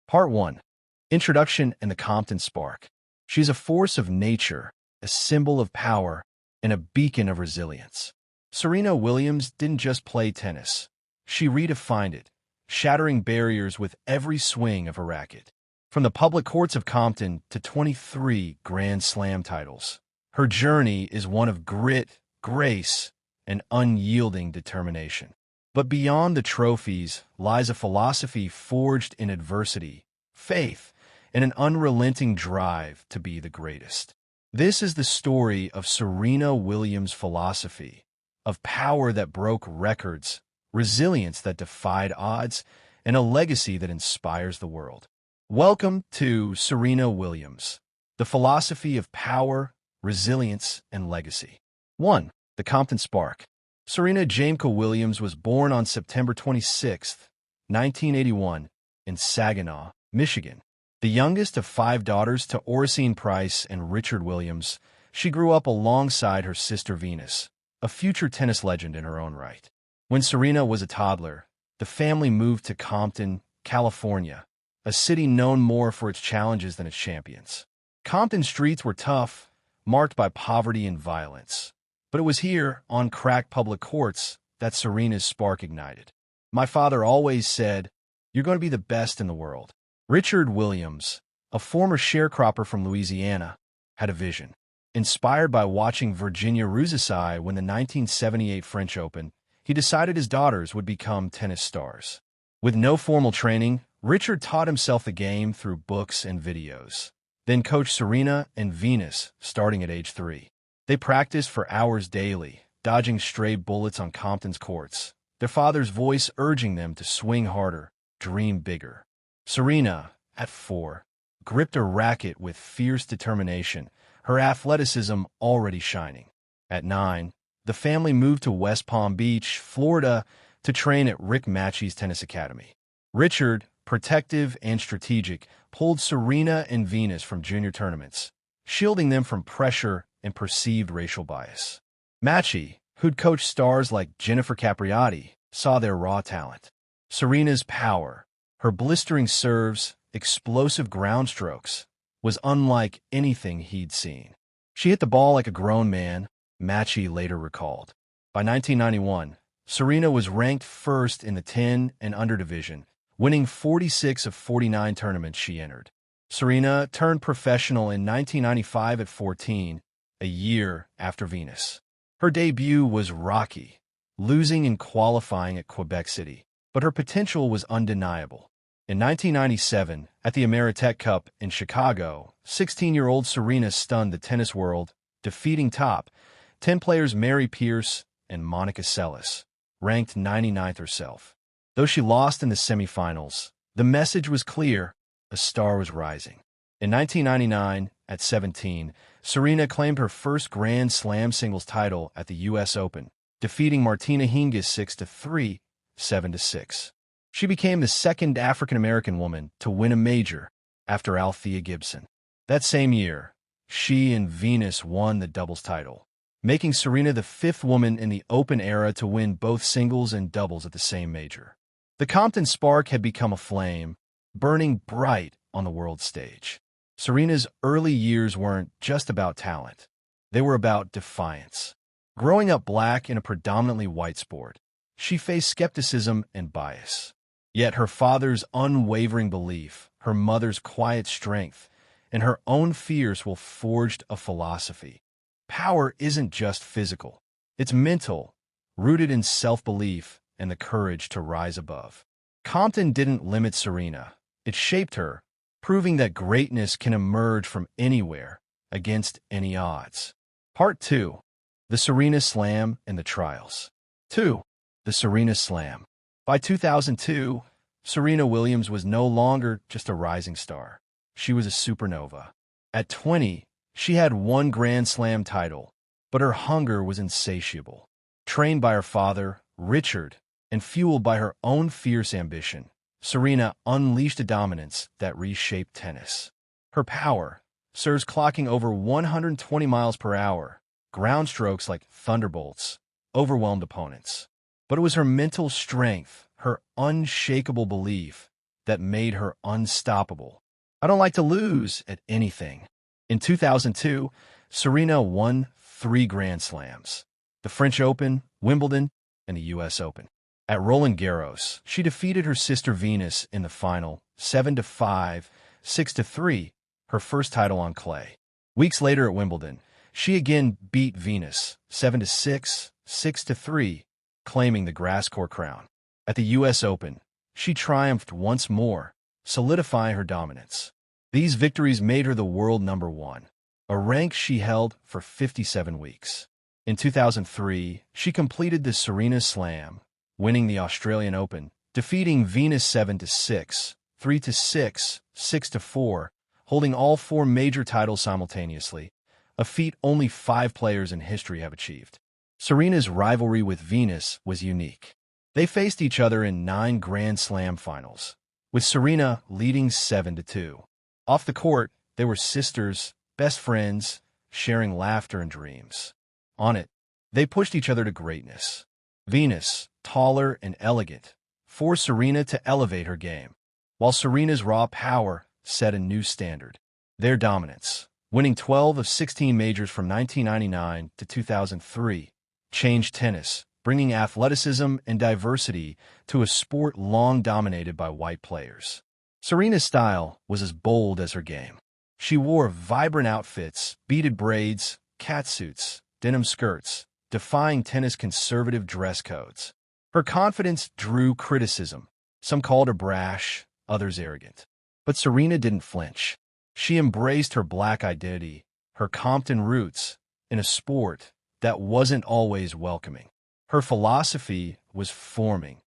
Part 1. Introduction and the Compton Spark. She's a force of nature, a symbol of power, and a beacon of resilience. Serena Williams didn't just play tennis. She redefined it, shattering barriers with every swing of her racket. From the public courts of Compton to 23 Grand Slam titles, her journey is one of grit, grace, and unyielding determination. But beyond the trophies lies a philosophy forged in adversity, faith, and an unrelenting drive to be the greatest. This is the story of Serena Williams' philosophy, of power that broke records, resilience that defied odds, and a legacy that inspires the world. Welcome to Serena Williams, the philosophy of power, resilience, and legacy. 1. The Compton Spark. Serena Jamaica Williams was born on September 26, 1981, in Saginaw, Michigan. The youngest of 5 daughters to Oracene Price and Richard Williams, she grew up alongside her sister Venus, a future tennis legend in her own right. When Serena was a toddler, the family moved to Compton, California, a city known more for its challenges than its champions. Compton streets were tough, marked by poverty and violence. But it was here, on cracked public courts, that Serena's spark ignited. "My father always said, 'You're going to be the best in the world.'" Richard Williams, a former sharecropper from Louisiana, had a vision. Inspired by watching Virginia Rousseau win the 1978 French Open, he decided his daughters would become tennis stars. With no formal training, Richard taught himself the game through books and videos, then coached Serena and Venus starting at age 3. They practiced for hours daily, dodging stray bullets on Compton's courts, their father's voice urging them to swing harder, dream bigger. Serena, at 4, gripped a racket with fierce determination, her athleticism already shining. At 9, the family moved to West Palm Beach, Florida, to train at Rick Matchey's Tennis Academy. Richard, protective and strategic, pulled Serena and Venus from junior tournaments, shielding them from pressure and perceived racial bias. Matchey, who'd coached stars like Jennifer Capriati, saw their raw talent. Serena's power, her blistering serves, explosive ground strokes, was unlike anything he'd seen. She hit the ball like a grown man, Matchey later recalled. By 1991, Serena was ranked first in the 10 and under division, winning 46 of 49 tournaments she entered. Serena turned professional in 1995 at 14, a year after Venus. Her debut was rocky, losing in qualifying at Quebec City, but her potential was undeniable. In 1997, at the Ameritech Cup in Chicago, 16-year-old Serena stunned the tennis world, defeating top 10 players Mary Pierce and Monica Seles, ranked 99th herself. Though she lost in the semifinals, the message was clear: a star was rising. In 1999, at 17, Serena claimed her first Grand Slam singles title at the U.S. Open, defeating Martina Hingis 6-3, 7-6. She became the second African-American woman to win a major, after Althea Gibson. That same year, she and Venus won the doubles title, making Serena the 5th woman in the Open era to win both singles and doubles at the same major. The Compton Spark had become a flame, burning bright on the world stage. Serena's early years weren't just about talent. They were about defiance. Growing up black in a predominantly white sport, she faced skepticism and bias. Yet her father's unwavering belief, her mother's quiet strength, and her own fears will forged a philosophy. Power isn't just physical. It's mental, rooted in self-belief and the courage to rise above. Compton didn't limit Serena. It shaped her, proving that greatness can emerge from anywhere, against any odds. Part 2. The Serena Slam and the Trials. 2. The Serena Slam. By 2002, Serena Williams was no longer just a rising star. She was a supernova. At 20, she had 1 Grand Slam title, but her hunger was insatiable. Trained by her father, Richard, and fueled by her own fierce ambition, Serena unleashed a dominance that reshaped tennis. Her power, serves clocking over 120 miles per hour, ground strokes like thunderbolts, overwhelmed opponents. But it was her mental strength, her unshakable belief, that made her unstoppable. I don't like to lose at anything. In 2002, Serena won 3 Grand Slams: the French Open, Wimbledon, and the U.S. Open. At Roland Garros, she defeated her sister Venus in the final, 7-5, 6-3, her first title on clay. Weeks later at Wimbledon, she again beat Venus, 7-6, 6-3, claiming the grass court crown. At the U.S. Open, she triumphed once more, solidifying her dominance. These victories made her the world number 1, a rank she held for 57 weeks. In 2003, she completed the Serena Slam, winning the Australian Open, defeating Venus 7-6, 3-6, 6-4, holding all 4 major titles simultaneously, a feat only 5 players in history have achieved. Serena's rivalry with Venus was unique. They faced each other in 9 Grand Slam finals, with Serena leading 7-2. Off the court, they were sisters, best friends, sharing laughter and dreams. On it, they pushed each other to greatness. Venus, taller and elegant, forced Serena to elevate her game, while Serena's raw power set a new standard. Their dominance, winning 12 of 16 majors from 1999 to 2003, changed tennis, bringing athleticism and diversity to a sport long dominated by white players. Serena's style was as bold as her game. She wore vibrant outfits, beaded braids, catsuits, denim skirts, defying tennis' conservative dress codes. Her confidence drew criticism. Some called her brash, others arrogant. But Serena didn't flinch. She embraced her black identity, her Compton roots, in a sport that wasn't always welcoming. Her philosophy was forming.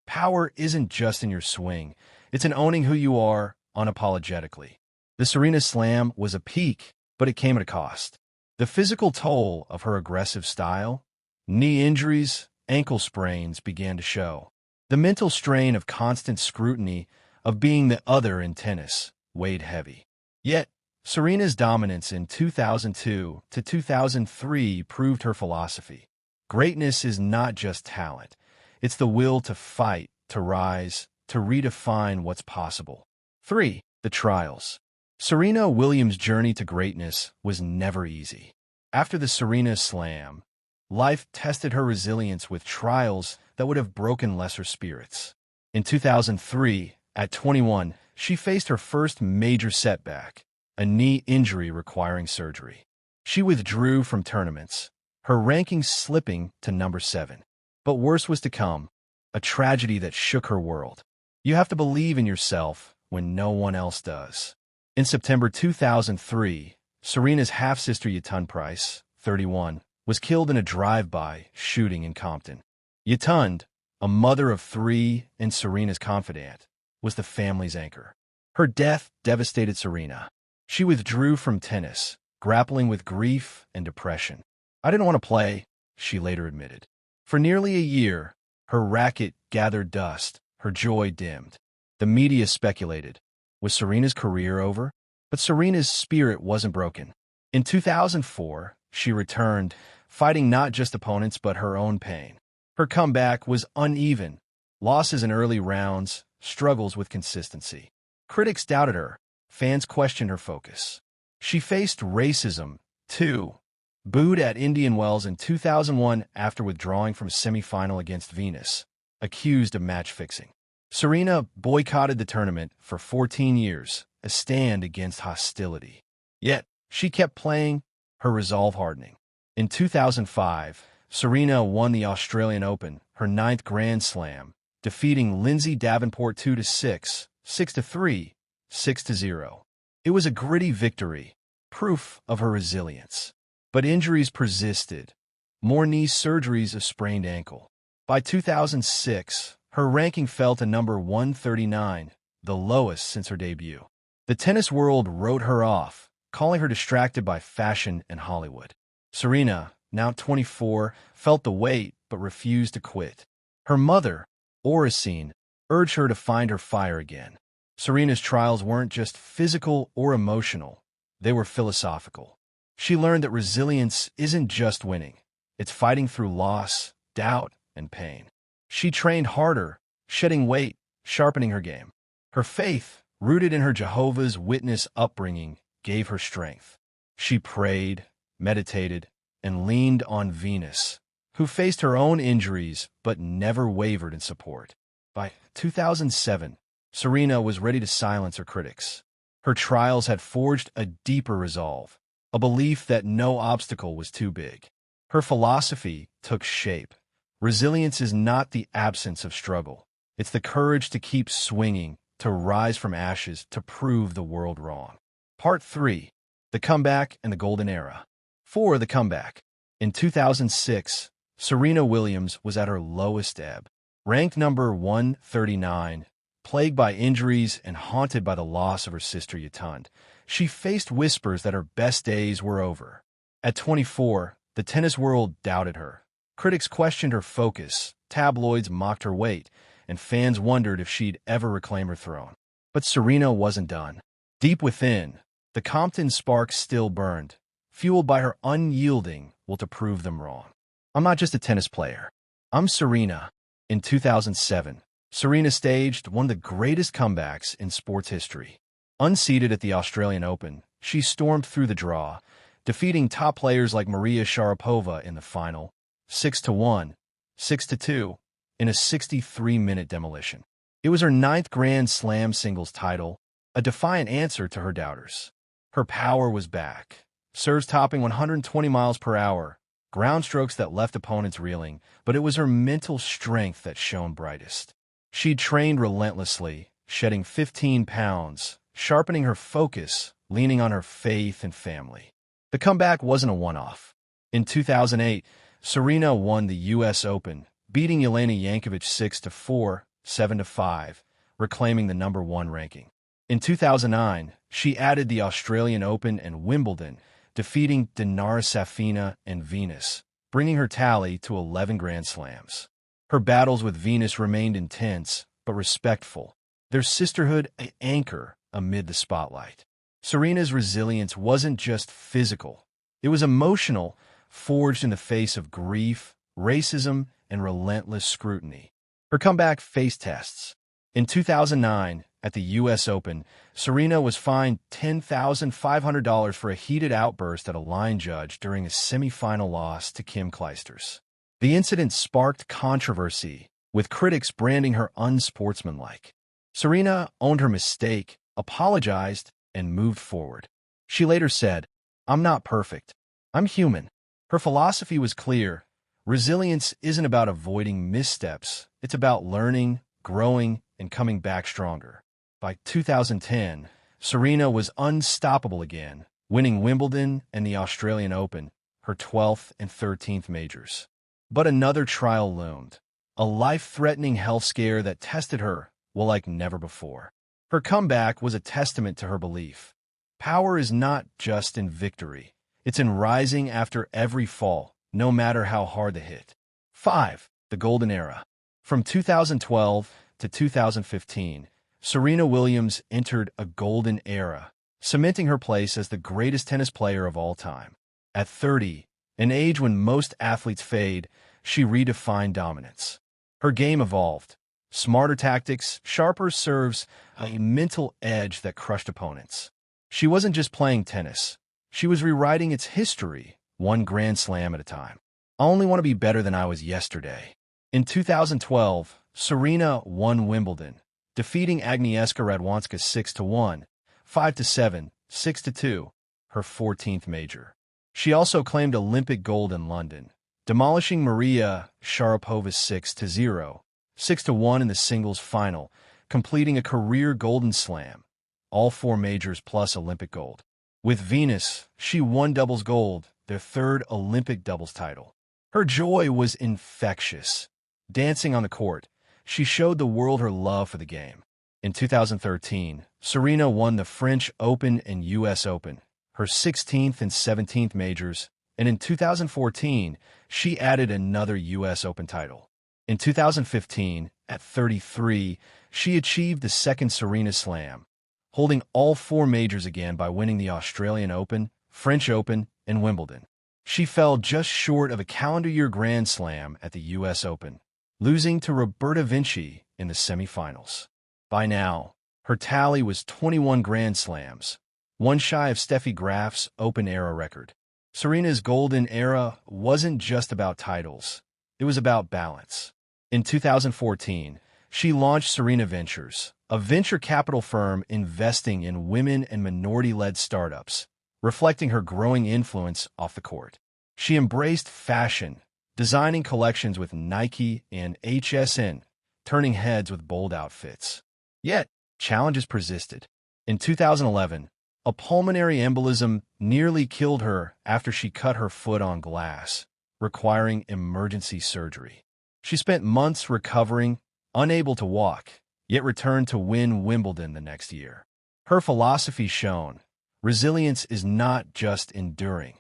Power isn't just in your swing, it's in owning who you are unapologetically. The Serena Slam was a peak, but it came at a cost. The physical toll of her aggressive style, knee injuries, ankle sprains began to show. The mental strain of constant scrutiny, of being the other in tennis, weighed heavy. Yet, Serena's dominance in 2002 to 2003 proved her philosophy. Greatness is not just talent. It's the will to fight, to rise, to redefine what's possible. 3. The trials. Serena Williams' journey to greatness was never easy. After the Serena Slam, life tested her resilience with trials that would have broken lesser spirits. In 2003, at 21, she faced her first major setback, a knee injury requiring surgery. She withdrew from tournaments, her rankings slipping to number 7. But worse was to come, a tragedy that shook her world. You have to believe in yourself when no one else does. In September 2003, Serena's half-sister Yetun Price, 31, was killed in a drive-by shooting in Compton. Yetun, a mother of 3 and Serena's confidant, was the family's anchor. Her death devastated Serena. She withdrew from tennis, grappling with grief and depression. "I didn't want to play," she later admitted. For nearly a year, her racket gathered dust, her joy dimmed. The media speculated, was Serena's career over? But Serena's spirit wasn't broken. In 2004, she returned, fighting not just opponents but her own pain. Her comeback was uneven. Losses in early rounds, struggles with consistency. Critics doubted her. Fans questioned her focus. She faced racism, too. Booed at Indian Wells in 2001 after withdrawing from a semifinal against Venus, accused of match-fixing. Serena boycotted the tournament for 14 years, a stand against hostility. Yet, she kept playing, her resolve hardening. In 2005, Serena won the Australian Open, her 9th Grand Slam, defeating Lindsay Davenport 2-6, 6-3, 6-0. It was a gritty victory, proof of her resilience. But injuries persisted. More knee surgeries, a sprained ankle. By 2006, her ranking fell to number 139, the lowest since her debut. The tennis world wrote her off, calling her distracted by fashion and Hollywood. Serena, now 24, felt the weight but refused to quit. Her mother, Oracene, urged her to find her fire again. Serena's trials weren't just physical or emotional, they were philosophical. She learned that resilience isn't just winning. It's fighting through loss, doubt, and pain. She trained harder, shedding weight, sharpening her game. Her faith, rooted in her Jehovah's Witness upbringing, gave her strength. She prayed, meditated, and leaned on Venus, who faced her own injuries but never wavered in support. By 2007, Serena was ready to silence her critics. Her trials had forged a deeper resolve, a belief that no obstacle was too big. Her philosophy took shape. Resilience is not the absence of struggle. It's the courage to keep swinging, to rise from ashes, to prove the world wrong. Part 3. The Comeback and the Golden Era. 4. The Comeback. In 2006, Serena Williams was at her lowest ebb. Ranked number 139, plagued by injuries and haunted by the loss of her sister Yatund, she faced whispers that her best days were over. At 24, the tennis world doubted her. Critics questioned her focus, tabloids mocked her weight, and fans wondered if she'd ever reclaim her throne. But Serena wasn't done. Deep within, the Compton spark still burned, fueled by her unyielding will to prove them wrong. I'm not just a tennis player. I'm Serena. In 2007, Serena staged one of the greatest comebacks in sports history. Unseeded at the Australian Open, she stormed through the draw, defeating top players like Maria Sharapova in the final, 6-1, 6-2, in a 63-minute demolition. It was her 9th Grand Slam singles title, a defiant answer to her doubters. Her power was back, serves topping 120 miles per hour, ground strokes that left opponents reeling, but it was her mental strength that shone brightest. She'd trained relentlessly, shedding 15 pounds, sharpening her focus, leaning on her faith and family. The comeback wasn't a one-off. In 2008, Serena won the U.S. Open, beating Jelena Jankovic 6-4, 7-5, reclaiming the number 1 ranking. In 2009, she added the Australian Open and Wimbledon, defeating Dinara Safina and Venus, bringing her tally to 11 Grand Slams. Her battles with Venus remained intense, but respectful, their sisterhood an anchor amid the spotlight. Serena's resilience wasn't just physical. It was emotional, forged in the face of grief, racism, and relentless scrutiny. Her comeback faced tests. In 2009, at the U.S. Open, Serena was fined $10,500 for a heated outburst at a line judge during a semifinal loss to Kim Clijsters. The incident sparked controversy, with critics branding her unsportsmanlike. Serena owned her mistake, apologized, and moved forward. She later said, "I'm not perfect. I'm human." Her philosophy was clear. Resilience isn't about avoiding missteps. It's about learning, growing, and coming back stronger. By 2010, Serena was unstoppable again, winning Wimbledon and the Australian Open, her 12th and 13th majors. But another trial loomed, a life-threatening health scare that tested her, well, like never before. Her comeback was a testament to her belief. Power is not just in victory. It's in rising after every fall, no matter how hard the hit. 5. The Golden Era. From 2012 to 2015, Serena Williams entered a golden era, cementing her place as the greatest tennis player of all time. At 30, an age when most athletes fade, she redefined dominance. Her game evolved. Smarter tactics, sharper serves, a mental edge that crushed opponents. She wasn't just playing tennis. She was rewriting its history, one Grand Slam at a time. I only want to be better than I was yesterday. In 2012, Serena won Wimbledon, defeating Agnieszka Radwanska 6-1, 5-7, 6-2, her 14th major. She also claimed Olympic gold in London, demolishing Maria Sharapova 6-0, 6-1 in the singles final, completing a career Golden Slam, all 4 majors plus Olympic gold. With Venus, she won doubles gold, their 3rd Olympic doubles title. Her joy was infectious. Dancing on the court, she showed the world her love for the game. In 2013, Serena won the French Open and U.S. Open, her 16th and 17th majors, and in 2014, she added another U.S. Open title. In 2015, at 33, she achieved the 2nd Serena Slam, holding all 4 majors again by winning the Australian Open, French Open, and Wimbledon. She fell just short of a calendar year Grand Slam at the U.S. Open, losing to Roberta Vinci in the semifinals. By now, Her tally was 21 Grand Slams, one shy of Steffi Graf's Open-era record. Serena's golden era wasn't just about titles. It was about balance. In 2014, she launched Serena Ventures, a venture capital firm investing in women and minority-led startups, reflecting her growing influence off the court. She embraced fashion, designing collections with Nike and HSN, turning heads with bold outfits. Yet, challenges persisted. In 2011, a pulmonary embolism nearly killed her after she cut her foot on glass, requiring emergency surgery. She spent months recovering, unable to walk, yet returned to win Wimbledon the next year. Her philosophy shone. Resilience is not just enduring.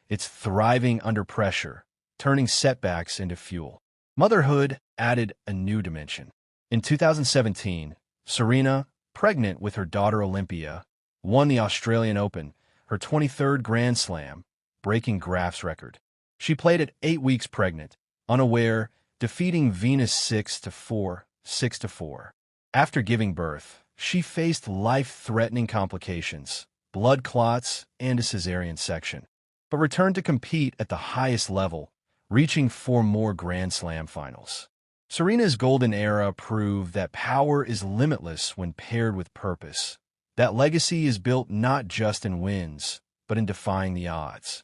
It's thriving under pressure, turning setbacks into fuel. Motherhood added a new dimension. In 2017, Serena, pregnant with her daughter Olympia, won the Australian Open, her 23rd Grand Slam, breaking Graf's record. She played at 8 weeks pregnant, unaware, defeating Venus 6-4, 6-4. After giving birth, she faced life-threatening complications, blood clots, and a cesarean section, but returned to compete at the highest level, reaching 4 more Grand Slam finals. Serena's golden era proved that power is limitless when paired with purpose. That legacy is built not just in wins, but in defying the odds.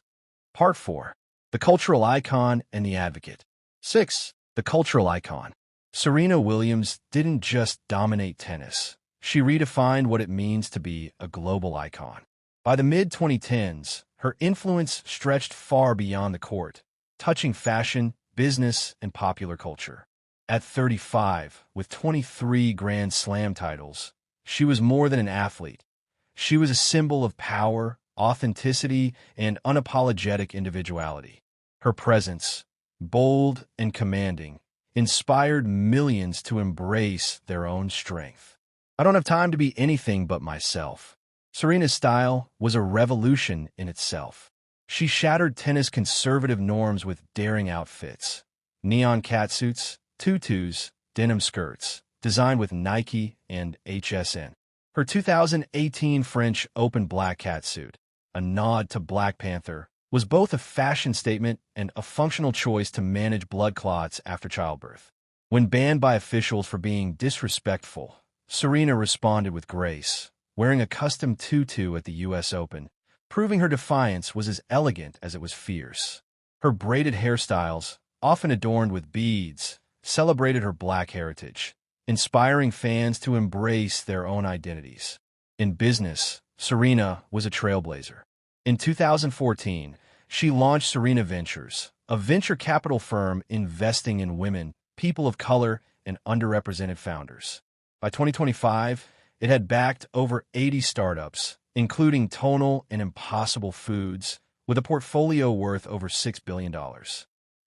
Part 4. The cultural icon and the advocate. 6. The cultural icon. Serena Williams didn't just dominate tennis. She redefined what it means to be a global icon. By the mid-2010s, her influence stretched far beyond the court, touching fashion, business, and popular culture. At 35, with 23 Grand Slam titles, she was more than an athlete. She was a symbol of power, authenticity, and unapologetic individuality. Her presence, bold and commanding, inspired millions to embrace their own strength. I don't have time to be anything but myself. Serena's style was a revolution in itself. She shattered tennis conservative norms with daring outfits. Neon catsuits, tutus, denim skirts, designed with Nike and HSN. Her 2018 French Open black catsuit, a nod to Black Panther, was both a fashion statement and a functional choice to manage blood clots after childbirth. When banned by officials for being disrespectful, Serena responded with grace, wearing a custom tutu at the U.S. Open, proving her defiance was as elegant as it was fierce. Her braided hairstyles, often adorned with beads, celebrated her black heritage, inspiring fans to embrace their own identities. In business, Serena was a trailblazer. In 2014, she launched Serena Ventures, a venture capital firm investing in women, people of color, and underrepresented founders. By 2025, it had backed over 80 startups, including Tonal and Impossible Foods, with a portfolio worth over $6 billion.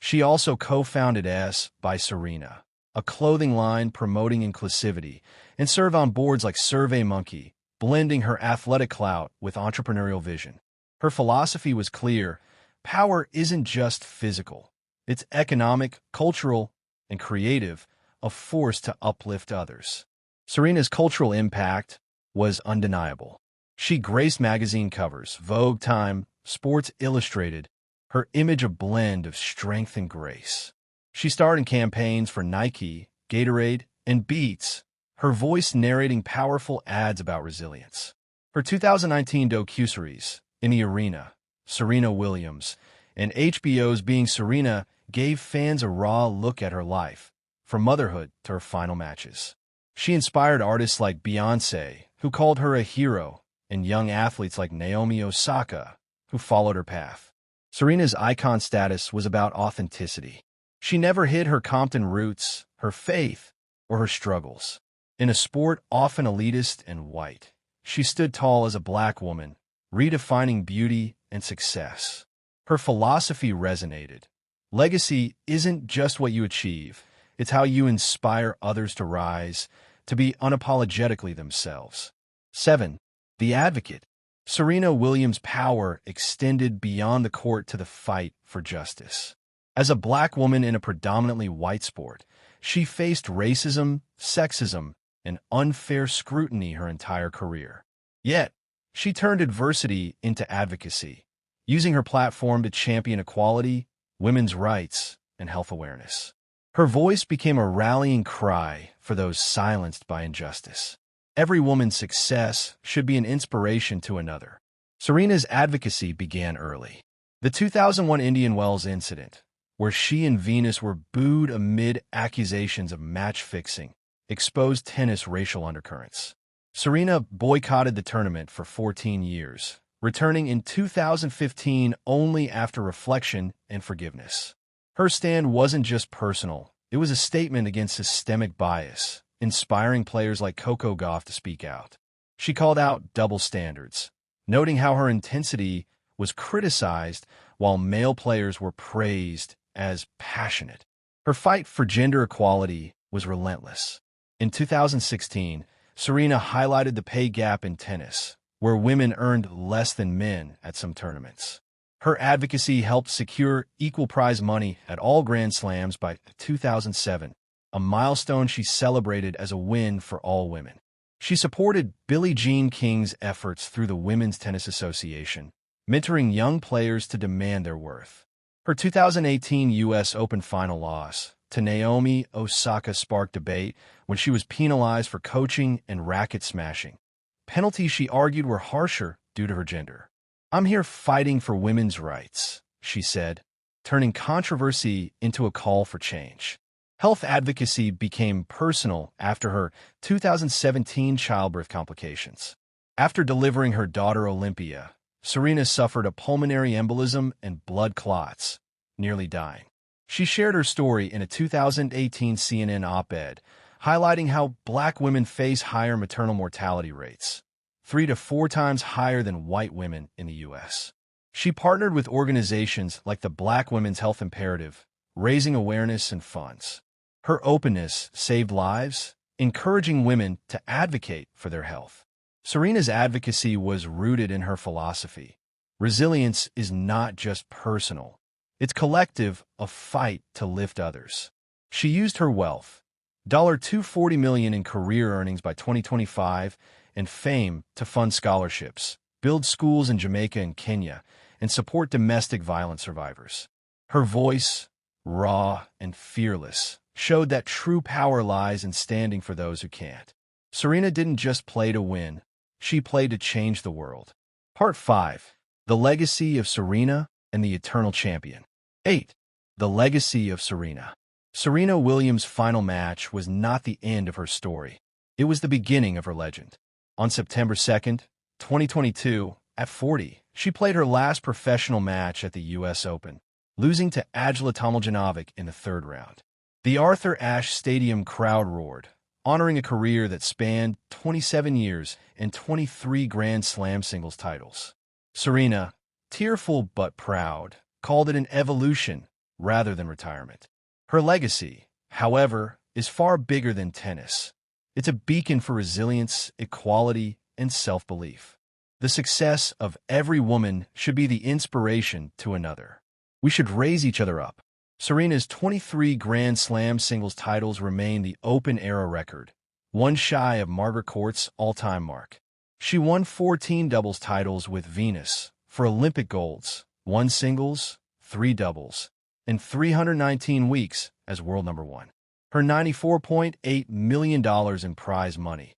She also co-founded S by Serena, a clothing line promoting inclusivity, and served on boards like SurveyMonkey, blending her athletic clout with entrepreneurial vision. Her philosophy was clear: power isn't just physical. It's economic, cultural, and creative, a force to uplift others. Serena's cultural impact was undeniable. She graced magazine covers, Vogue, Time, Sports Illustrated, her image a blend of strength and grace. She starred in campaigns for Nike, Gatorade, and Beats, her voice narrating powerful ads about resilience. Her 2019 docuseries, In the Arena, Serena Williams, and HBO's Being Serena gave fans a raw look at her life, from motherhood to her final matches. She inspired artists like Beyoncé, who called her a hero, and young athletes like Naomi Osaka, who followed her path. Serena's icon status was about authenticity. She never hid her Compton roots, her faith, or her struggles. In a sport often elitist and white, she stood tall as a black woman, redefining beauty and success. Her philosophy resonated. Legacy isn't just what you achieve, it's how you inspire others to rise, to be unapologetically themselves. 7. The advocate. Serena Williams' power extended beyond the court to the fight for justice. As a black woman in a predominantly white sport, she faced racism, sexism, and unfair scrutiny her entire career. Yet, she turned adversity into advocacy, using her platform to champion equality, women's rights, and health awareness. Her voice became a rallying cry for those silenced by injustice. Every woman's success should be an inspiration to another. Serena's advocacy began early. The 2001 Indian Wells incident, where she and Venus were booed amid accusations of match-fixing, exposed tennis racial undercurrents. Serena boycotted the tournament for 14 years, returning in 2015 only after reflection and forgiveness. Her stand wasn't just personal, it was a statement against systemic bias, inspiring players like Coco Gauff to speak out. She called out double standards, noting how her intensity was criticized while male players were praised as passionate. Her fight for gender equality was relentless. In 2016, Serena highlighted the pay gap in tennis, where women earned less than men at some tournaments. Her advocacy helped secure equal prize money at all Grand Slams by 2007, a milestone she celebrated as a win for all women. She supported Billie Jean King's efforts through the Women's Tennis Association, mentoring young players to demand their worth. Her 2018 U.S. Open final loss to Naomi Osaka sparked debate when she was penalized for coaching and racket smashing, penalties she argued were harsher due to her gender. "I'm here fighting for women's rights," she said, turning controversy into a call for change. Health advocacy became personal after her 2017 childbirth complications. After delivering her daughter Olympia, Serena suffered a pulmonary embolism and blood clots, nearly dying. She shared her story in a 2018 CNN op-ed, highlighting how Black women face higher maternal mortality rates, 3 to 4 times higher than white women in the U.S. She partnered with organizations like the Black Women's Health Imperative, raising awareness and funds. Her openness saved lives, encouraging women to advocate for their health. Serena's advocacy was rooted in her philosophy. Resilience is not just personal. It's collective, a fight to lift others. She used her wealth, $240 million in career earnings by 2025, and fame to fund scholarships, build schools in Jamaica and Kenya, and support domestic violence survivors. Her voice, raw and fearless, showed that true power lies in standing for those who can't. Serena didn't just play to win, she played to change the world. Part 5. The Legacy of Serena and the Eternal Champion. 8. The Legacy of Serena. Serena Williams' final match was not the end of her story. It was the beginning of her legend. On September 2nd, 2022, at 40, she played her last professional match at the U.S. Open, losing to Ajla Tomljanovic in the third round. The Arthur Ashe Stadium crowd roared, honoring a career that spanned 27 years and 23 Grand Slam singles titles. Serena, tearful but proud, called it an evolution rather than retirement. Her legacy, however, is far bigger than tennis. It's a beacon for resilience, equality, and self-belief. The success of every woman should be the inspiration to another. We should raise each other up. Serena's 23 Grand Slam singles titles remain the Open-era record, one shy of Margaret Court's all-time mark. She won 14 doubles titles with Venus for Olympic golds, 1 singles, 3 doubles, and 319 weeks as world number 1. Her $94.8 million in prize money,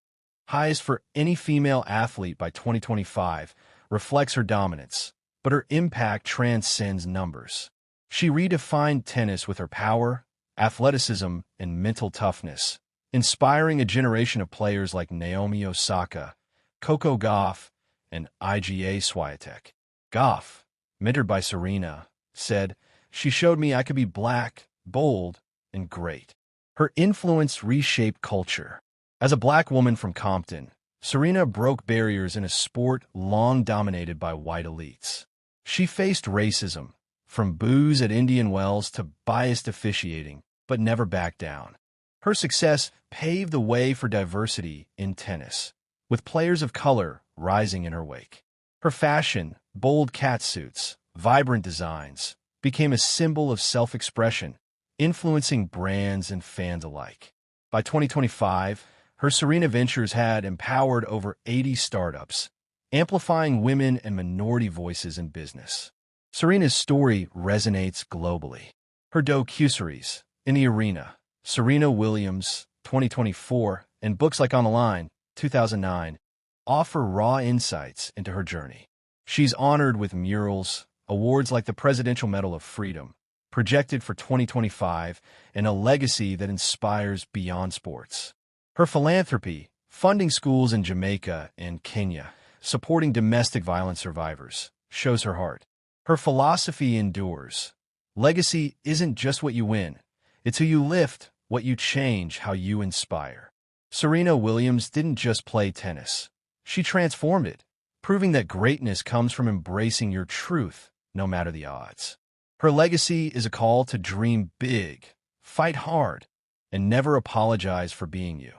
highest for any female athlete by 2025, reflects her dominance, but her impact transcends numbers. She redefined tennis with her power, athleticism, and mental toughness, inspiring a generation of players like Naomi Osaka, Coco Gauff, and Iga Swiatek. Gauff, mentored by Serena, said, "She showed me I could be black, bold, and great." Her influence reshaped culture. As a black woman from Compton, Serena broke barriers in a sport long dominated by white elites. She faced racism, from boos at Indian Wells to biased officiating, but never backed down. Her success paved the way for diversity in tennis, with players of color rising in her wake. Her fashion, bold catsuits, vibrant designs, became a symbol of self-expression, influencing brands and fans alike. By 2025, Her Serena Ventures had empowered over 80 startups, amplifying women and minority voices in business. Serena's story resonates globally. Her docuseries, In the Arena, Serena Williams, 2024, and books like On the Line, 2009, offer raw insights into her journey. She's honored with murals, awards like the Presidential Medal of Freedom, projected for 2025, and a legacy that inspires beyond sports. Her philanthropy, funding schools in Jamaica and Kenya, supporting domestic violence survivors, shows her heart. Her philosophy endures. Legacy isn't just what you win, it's who you lift, what you change, how you inspire. Serena Williams didn't just play tennis. She transformed it, proving that greatness comes from embracing your truth, no matter the odds. Her legacy is a call to dream big, fight hard, and never apologize for being you.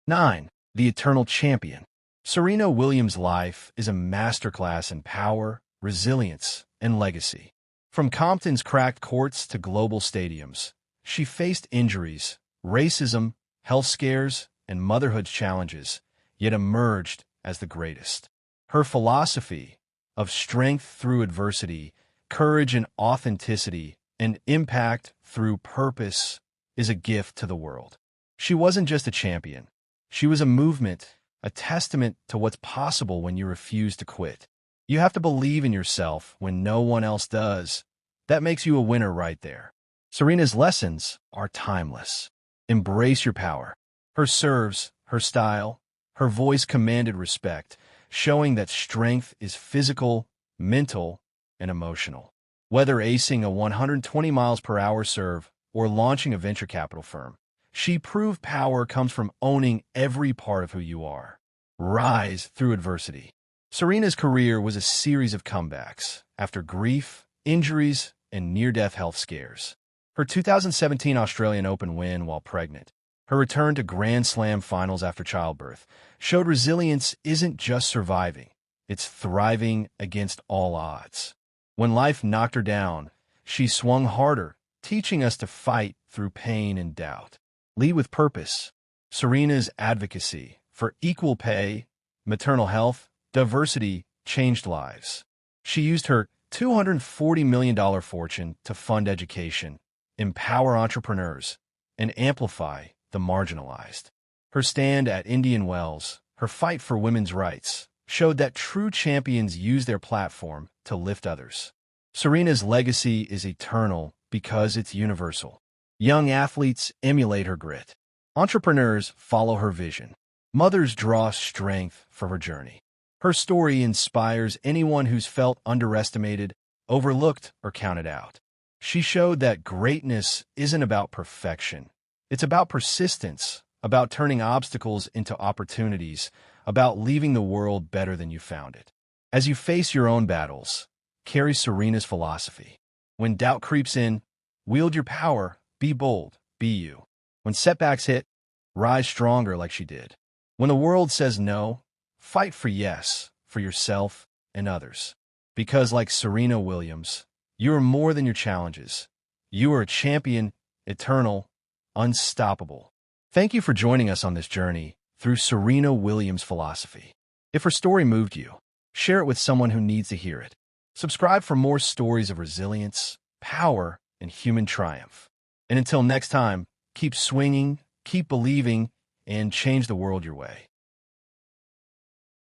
9. The Eternal Champion. Serena Williams' life is a masterclass in power, resilience, and legacy. From Compton's cracked courts to global stadiums, she faced injuries, racism, health scares, and motherhood challenges, yet emerged as the greatest. Her philosophy of strength through adversity, courage and authenticity, and impact through purpose is a gift to the world. She wasn't just a champion. She was a movement, a testament to what's possible when you refuse to quit. You have to believe in yourself when no one else does. That makes you a winner right there. Serena's lessons are timeless. Embrace your power. Her serves, her style, her voice commanded respect, showing that strength is physical, mental, and emotional. Whether acing a 120 miles per hour serve or launching a venture capital firm, she proved power comes from owning every part of who you are. Rise through adversity. Serena's career was a series of comebacks after grief, injuries, and near-death health scares. Her 2017 Australian Open win while pregnant, her return to Grand Slam finals after childbirth, showed resilience isn't just surviving, it's thriving against all odds. When life knocked her down, she swung harder, teaching us to fight through pain and doubt. Lead with purpose. Serena's advocacy for equal pay, maternal health, diversity changed lives. She used her $240 million fortune to fund education, empower entrepreneurs, and amplify the marginalized. Her stand at Indian Wells, her fight for women's rights, showed that true champions use their platform to lift others. Serena's legacy is eternal because it's universal. Young athletes emulate her grit. Entrepreneurs follow her vision. Mothers draw strength from her journey. Her story inspires anyone who's felt underestimated, overlooked, or counted out. She showed that greatness isn't about perfection. It's about persistence, about turning obstacles into opportunities, about leaving the world better than you found it. As you face your own battles, carry Serena's philosophy. When doubt creeps in, wield your power, be bold, be you. When setbacks hit, rise stronger like she did. When the world says no, fight for yes, for yourself and others. Because like Serena Williams, you are more than your challenges. You are a champion, eternal, unstoppable. Thank you for joining us on this journey through Serena Williams' philosophy. If her story moved you, share it with someone who needs to hear it. Subscribe for more stories of resilience, power, and human triumph. And until next time, keep swinging, keep believing, and change the world your way.